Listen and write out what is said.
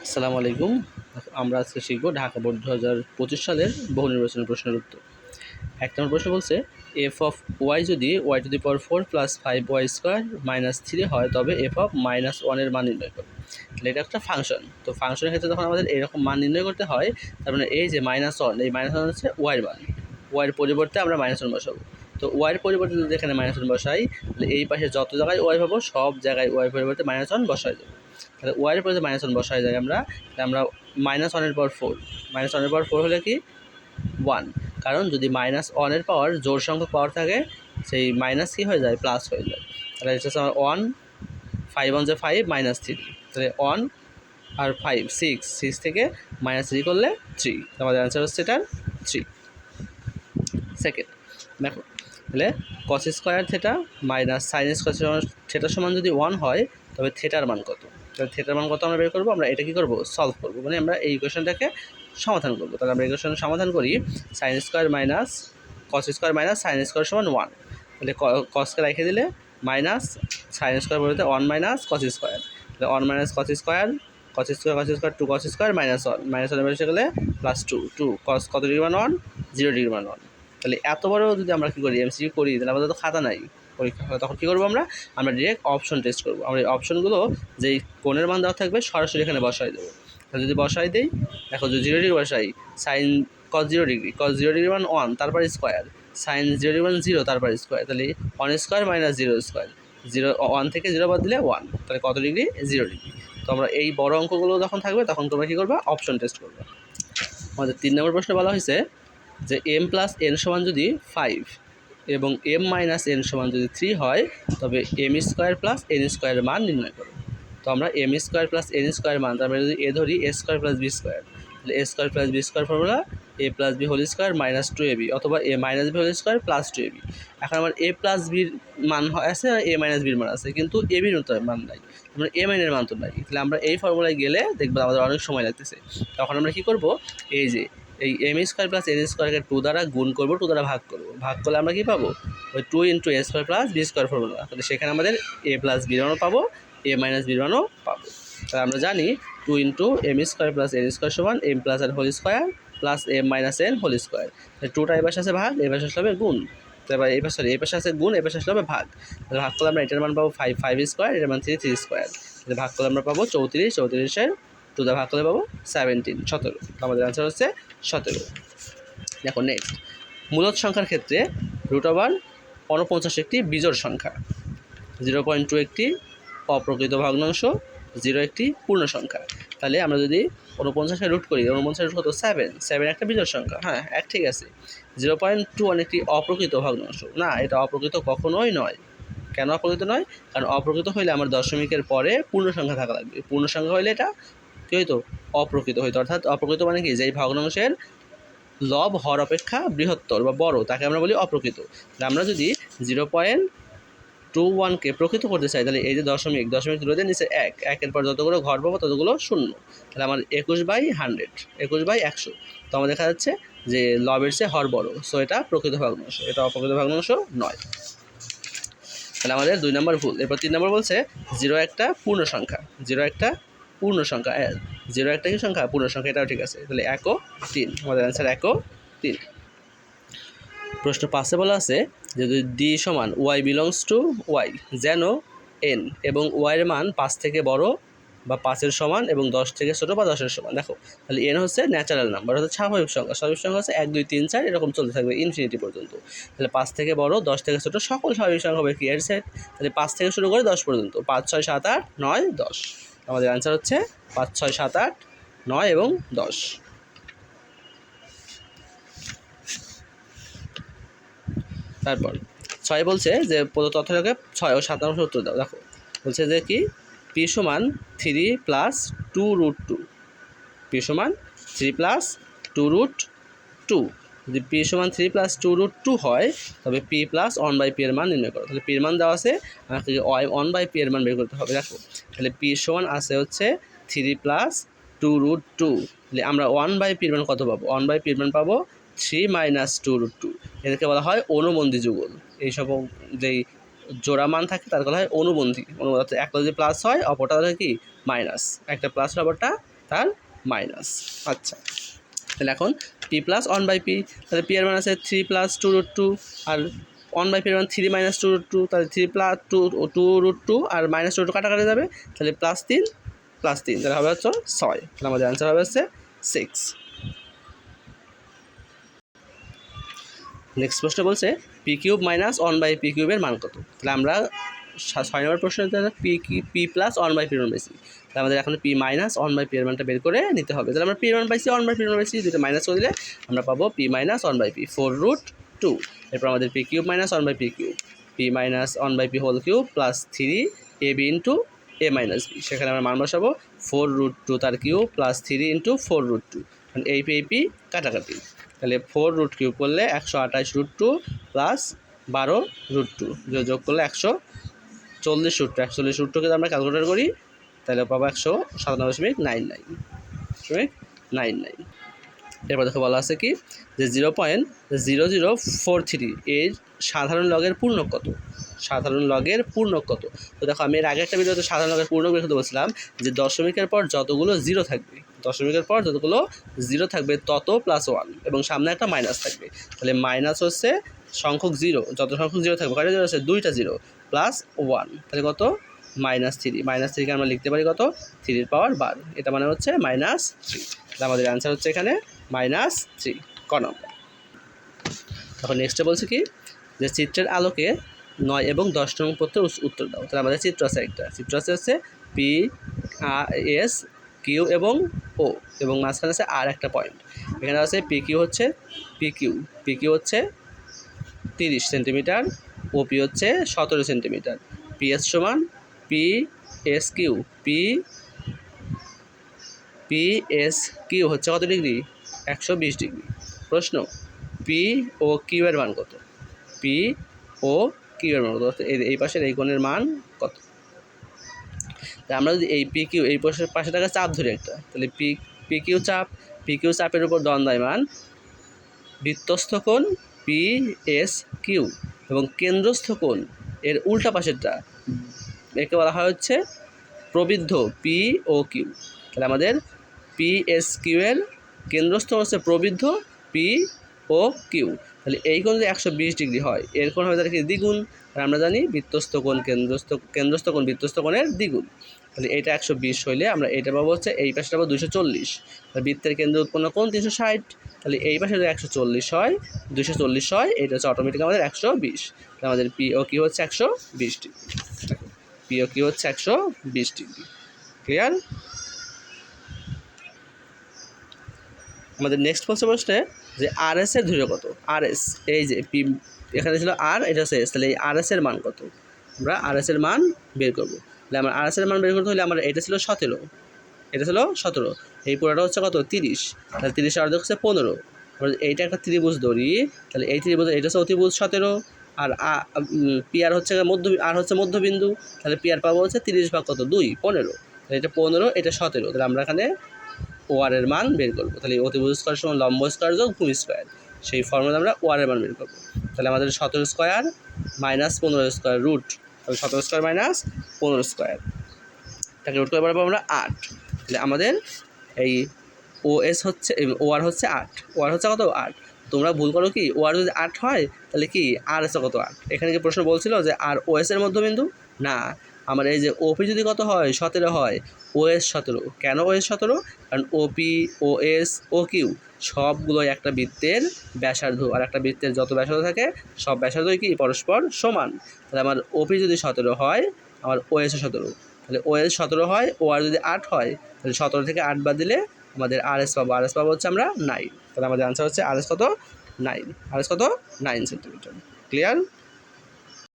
আসসালামু আলাইকুম। আমরা আজকে শিখব ঢাকা বোর্ড 2025 সালের বহু নির্বাচনী প্রশ্নের উত্তর। ১ নম্বর প্রশ্ন বলছে এফ অফ ওয়াই যদি Y to the power 4 plus 5y square minus 3 হয় তবে এফ অফ মাইনাস 1 এর মান নির্ণয় করো। তাহলে এটা একটা ফাংশন। তো ফাংশনের ক্ষেত্রে যখন আমাদের এরকম মান নির্ণয় করতে হয়, তার মানে এই যে -1, এই -1 হচ্ছে ওয়াইয়ের মান। ওয়াইয়ের পরিবর্তে আমরা -1 বসাবো। তো ওয়াইয়ের পরিবর্তে যদি এখানে -1 বসাই, তাহলে এই পাশে যত জায়গায় ওয়াই পাবো সব জায়গায় ওয়াই পরিবর্তে -1 বসাই দেবো। তাহলে ওয়াইয়ের পরিবর্তে -1 বসাই যায় আমরা -1 এর পাওয়ার 4, -1 এর পাওয়ার 4 হলে কি 1, কারণ যদি -1 এর পাওয়ার জোড় সংখ্যক পাওয়ার থাকে সেই মাইনাস কি হয়ে যায়, প্লাস হয়ে যায়। তাহলে এটা হচ্ছে আমার 1, 5 1 5 -3, তাহলে 1 আর 5 6 থেকে -3 করলে 3, আমাদের অ্যান্সার হচ্ছে এটার 3। সেকেন্ড দেখো, তাহলে cos square theta minus sine square থেটার সমান যদি 1 হয় তবে থেটার মান কত? তাহলে থেটার মান কত আমরা বের করবো, আমরা এটা কী করবো, সলভ করবো, মানে আমরা এই ইকুয়েশনটাকে সমাধান করবো। তাহলে আমরা ইকুয়েশন সমাধান করি, sine square minus cos square minus sine square সমান 1, তাহলে কসকে রেখে দিলে মাইনাস সাইন স্কোয়ার বলতে 1 মাইনাস কস স্কোয়ার, তাহলে 1 minus cos square 2 cos square -1 বেশি গেলে +2 কস কত ডিগ্রি মান 1, 0 ডিগ্রি মান 1। তাহলে এত বড় যদি আমরা কী করি, এমসিকিউ করি, তাহলে আমাদের তো খাতা নাই পরীক্ষা হয়, তখন কী করবো আমরা ডিরেক্ট অপশন টেস্ট করবো। আমরা এই অপশনগুলো যেই কোণের মান দেওয়া থাকবে সরাসরি এখানে বসাই দেবো। তাহলে যদি বসাই দিই, দেখো যদি 0 ডিগ্রি বসাই, সাইন কস 0 ডিগ্রি মান 1 তারপর স্কোয়ার, সাইন 0 ডিগ্রি মান 0 তারপর স্কোয়ার, তাহলে 1 স্কোয়ার মাইনাস 0 স্কোয়ার, 1 থেকে 0 বাদ দিলে 1, তাহলে কত ডিগ্রি, 0 ডিগ্রি। তো আমরা এই বড় অঙ্কগুলো যখন থাকবে তখন তোমরা কী করবে, অপশন টেস্ট করবে। আমাদের 3 নম্বর প্রশ্নে বলা হয়েছে যে m প্লাস n সমান যদি 5 এবং m মাইনাস n সমান যদি 3 হয় তবে m স্কোয়ার প্লাস n স্কোয়ারের মান নির্ণয় করো। তো আমরা m square plus n square মান, তার মানে যদি এ ধরি a square plus b square, তাহলে a square plus b square formula a plus b whole square minus 2ab অথবা a minus b whole square plus 2ab। এখন আমার a প্লাস বির মান আছে আর a মাইনাস বির মান আছে, কিন্তু a বির মান নাই, আমরা a মাইনের মান তো নাই। তাহলে আমরা এই ফর্মুলায় গেলে দেখবো আমাদের অনেক সময় লাগতেছে। তখন আমরা কী করবো, এই যে এই এম স্কোয়ার প্লাস এন স্কোয়ারকে 2 দ্বারা গুণ করবো, 2 দ্বারা ভাগ করবো, ভাগ করলে আমরা কী পাবো, ওই 2 × a square plus B square formula. তাহলে সেখানে আমাদের a প্লাস বির মানও পাবো, a মাইনাস বির মানও পাবো। তাহলে আমরা জানি 2 × m square plus n square সমান m plus n whole square plus m minus n whole square. তাহলে 2টা এই পাশে আছে ভাগ, এই পাশে আসলে হবে গুণ, তারপর এই পাশে আছে গুণ, এই পাশে আসলে হবে ভাগ। তাহলে ভাগ করলে আমরা এটার মান পাবো 5 স্কোয়ার, এটার মান 3 স্কোয়ার। তাহলে ভাগ করলে আমরা পাবো 34 2 দ্বারা ভাগ করলে পাবো 17। আমাদের অ্যান্সার হচ্ছে 17। দেখো নেক্সট, মূলদ সংখ্যার ক্ষেত্রে √49 একটি বিজোড় সংখ্যা, 0.2 একটি অপ্রকৃত ভগ্নাংশ, 0 একটি পূর্ণ সংখ্যা। তাহলে আমরা যদি 49 রুট করি, 49 রুট কত, 7 একটা বিজোড় সংখ্যা, হ্যাঁ ঠিক আছে। 0.21 একটি অপ্রকৃত ভগ্নাংশ, না এটা অপ্রকৃত কখনোই নয়। কেন অপ্রকৃত নয়, কারণ অপ্রকৃত হইলে আমার দশমিকের পরে পূর্ণ সংখ্যা থাকা লাগবে, পূর্ণ সংখ্যা হইলে এটা কী হইতো, অপ্রকৃত হইতো। অর্থাৎ অপ্রকৃত মানে কি, যেই ভগ্নাংশের লব হর অপেক্ষা বৃহত্তর বা বড় তাকে আমরা বলি অপ্রকৃত। আমরা যদি 0.21কে প্রকৃত করতে চাই, তাহলে এই যে দশমিক তুলে নিচে 1 পর যতগুলো ঘর পাবো ততগুলো শূন্য, তাহলে আমার 21/100, 21/100। তো আমার দেখা যাচ্ছে যে লবের চেয়ে হর বড়, সো এটা প্রকৃত ভগ্নাংশ, এটা অপ্রকৃত ভগ্নাংশ নয়। তাহলে আমাদের 2 নম্বর ভুল। এরপর 3 নম্বর বলছে 0 একটা পূর্ণ সংখ্যা, 0 একটা পূর্ণ সংখ্যা, 0 একটা কি সংখ্যা, পূর্ণ সংখ্যা, এটাও ঠিক আছে। তাহলে 1 ও 3, আমাদের অ্যান্সার 1 ও 3। প্রশ্ন 5-এ বলা আছে যে যদি ডি সমান ওয়াই বিলংস টু ওয়াই, যেন এন এবং ওয়াইয়ের মান 5 থেকে বড় বা 5-এর সমান এবং 10 থেকে ছোটো বা 10-এর সমান। দেখো তাহলে এন হচ্ছে ন্যাচারাল নাম্বার, অর্থাৎ স্বাভাবিক সংখ্যা, স্বাভাবিক সংখ্যা হচ্ছে 1 2 3 4 এরকম চলতে থাকবে ইনফিনিটি পর্যন্ত। তাহলে 5 থেকে বড় 10 থেকে ছোটো সকল স্বাভাবিক সংখ্যা হবে কি এর সেট। তাহলে 5 থেকে শুরু করে 10 পর্যন্ত, 5 6 7 8 9 10, আমাদের অ্যান্সার হচ্ছে 5 6 7 8 9 এবং 10। তারপর 6 বলছে যে প্রদত্ত তথ্যটাকে 6 ও 7 নম্বর উত্তর দাও। দেখো বলছে যে কি, পি সমান 3 + 2√2, পি সমান 3 + 2√2। যদি পি সমান 3 + 2√2 হয় তবে পি প্লাস 1/p এর মান নির্ণয় করো। তাহলে পির মান দেওয়া আছে, আমাকে 1/p এর মান বের করতে হবে। দেখো তাহলে পি সমান আছে হচ্ছে 3 + 2√2, তাহলে আমরা 1/p এর মান কত পাবো, 1/p এর মান পাবো 3 - 2√2। এদেরকে বলা হয় অনুবন্ধী যুগল। এইসব যেই জোড়া মান থাকে তার বলা হয় অনুবন্ধী। একটা যদি প্লাস হয় অপরটা হলে কি মাইনাস, একটা প্লাস অপরটা তার মাইনাস। আচ্ছা, তাহলে এখন পি প্লাস 1/p, তাহলে পি এর মান আছে 3 প্লাস 2√2, আর 1/p এর মান 3 মাইনাস 2√2, তাহলে 3 প্লাস 2√2 আর মাইনাস 2 কাটাকাটি যাবে, তাহলে +3 +3, তাহলে হবে হচ্ছে 6। তাহলে আমাদের অ্যান্সার হবে হচ্ছে 6। নেক্সট প্রশ্ন বলছে পি কিউব মাইনাস 1/p কিউবের মান কত। তাহলে আমরা 6 নম্বর প্রশ্নের পি প্লাস 1/p এর মান পাইছি, তাহলে আমাদের এখন পি মাইনাস 1/p এর মানটা বের করে নিতে হবে। তাহলে আমরা পি এর মান পাইছি, 1/p এর মান পাইছি, দুটো মাইনাস করে দিলে আমরা পাবো পি মাইনাস 1/p 4√2। এরপর আমাদের P cube minus 1/p cube, P minus 1/p whole cube plus 3ab into a minus B, সেখানে আমরা মান বসাবো 4√2 তার কিউব প্লাস 3 ইন্টু 4√2, কারণ এই পি কাটাকাটি, তাহলে 4√3 করলে 128√2 প্লাস 12√2 যোগ করলে 140√2, 140√2কে আমরা ক্যালকুলেটর করি, তাহলে পাবো 157.99। এরপর দেখো বলা আছে কি যে 0.0043 এর সাধারণ লগের পূর্ণক কত। সাধারণ লগের পূর্ণক কত, তো দেখো আমি এর আগে একটা ভিডিওতে সাধারণ লগের পূর্ণক বের করতে বলছিলাম যে দশমিকের পর যতগুলো জিরো থাকবে, দশমিকের পর যতগুলো জিরো থাকবে তত +1 এবং সামনে একটা মাইনাস থাকবে, তাহলে মাইনাস হচ্ছে সংখ্যক জিরো, যত সংখ্যক জিরো থাকবে, কয়টা জিরো আছে, 2টা জিরো +1, তাহলে কত, -3। -3কে আমরা লিখতে পারি কত, 3^12, এটা মানে হচ্ছে -3। তাহলে আমাদের অ্যান্সার হচ্ছে এখানে -3 ক নম্বর। তখন নেক্সটে বলছে কি যে চিত্রের আলোকে 9 এবং 10 নং প্রশ্নের উত্তর দাও। তাহলে আমাদের চিত্র আছে, একটা চিত্র আছে হচ্ছে পি এস কিউ এবং ও, এবং মাঝখানে আছে আর একটা পয়েন্ট। এখানে আছে পি কিউ হচ্ছে পি কিউ হচ্ছে 30 সেন্টিমিটার, ওপি হচ্ছে 17 সেন্টিমিটার, পিএস সমান P S Q, P S Q হচ্ছে কত ডিগ্রি, 120 ডিগ্রি। প্রশ্ন পি ও কিউ এর মান কত, পি ও কিউ এর মান কত, এই পাশের এই কোণের মান কত। আমরা যদি এই পি কিউ এই পাশে টাকা চাপ ধরি একটা, তাহলে পি কিউ চাপের উপর দণ্ডায়মান বৃত্তস্থ কোণ পি এস কিউ এবং কেন্দ্রস্থ কোণ এর উল্টা পাশেরটা, একে বলা হয় হচ্ছে প্রবৃদ্ধ পি ও কিউ। তাহলে আমাদের পি এস কিউ এর কেন্দ্রস্থ হচ্ছে প্রবৃদ্ধ পি ও কিউ, তাহলে এই কোণ যদি 120 ডিগ্রি হয়, এর কোণ হবে তার কি দ্বিগুণ, আর আমরা জানি বৃত্তস্থ কোণ কেন্দ্রস্থ কোণ বৃত্তস্থ কোণের দ্বিগুণ, তাহলে এটা 120 হইলে আমরা এটা পাবো হচ্ছে এই পাশে পাবো 240, তাহলে বৃত্তের কেন্দ্রে উৎপন্ন কোণ 360, তাহলে এই পাশে যদি 140 হয় 240 হয়, এটা হচ্ছে অটোমেটিক আমাদের 120, তাহলে আমাদের পি ও কিউ হচ্ছে 120 ডিগ্রি, পি ও কিউ হচ্ছে 120 ডিগ্রি। ক্লিয়ার। আমাদের নেক্সট প্রশ্নে যে আর এস এর দৈর্ঘ্য কত। আর এস, এই যে পি এখানে ছিল আর, এটা হচ্ছে এস, তাহলে এই আর এস এর মান কত, আমরা আর এস এর মান বের করবো। তাহলে আমরা আর এস এর মান বের করতে হলে আমরা এটা ছিল 17, এই পুরোটা হচ্ছে কত 30, তাহলে 30 অর্ধেক হচ্ছে 15, এইটা একটা ত্রিভুজ ধরি, তাহলে এই ত্রিভুজ এটা হচ্ছে অতিভুজ 17, আর পি আর হচ্ছে মধ্যবিন্দু, তাহলে পি আর পাবো হচ্ছে 30 ভাগ কত 2, 15, তাহলে এটা 15, এটা 17, তাহলে আমরা এখানে ও আর এর মান বের করবো। তাহলে অতিভুজ স্কয়ার সমান লম্ব স্কয়ার যোগ ভূমি স্কয়ার, সেই ফর্মুলা আমরা ও আর এর মান বের করবো। তাহলে আমাদের 17 স্কয়ার মাইনাস 15 স্কয়ার রুট, তাহলে 17 স্কয়ার মাইনাস 15 স্কয়ার, তাকে রুট করে পাবো আমরা 8। তাহলে আমাদের এই ও এস হচ্ছে ও আর হচ্ছে 8, ও আর হচ্ছে কত 8। তোমরা ভুল করো কি, ও আর যদি 8 হয় তাহলে কি আর এস কত 8, এখানে কি প্রশ্ন বলছিল যে আর ও এস এর মধ্যবিন্দু, না, আমার এই যে ওপি যদি কত হয় 17 হয়, ও এস 17, কেন ও এস 17, কারণ ওপি ও এস ও কিউ সবগুলো একটা বৃত্তের ব্যাসার্ধ, আর একটা বৃত্তের যত ব্যাসার্ধ থাকে সব ব্যাসার্ধই কি পরস্পর সমান, তাহলে আমার ওপি যদি 17 হয় আমার ও এস 17, তাহলে ও এস 17 হয়, ও আর যদি 8 হয় তাহলে 17 থেকে 8 বাদ দিলে আমাদের আর এস পাবো হচ্ছে আমরা 9, তাহলে আমাদের আনসার হচ্ছে আর এস কত 9, আর এস কত 9 সেন্টিমিটার। ক্লিয়ার।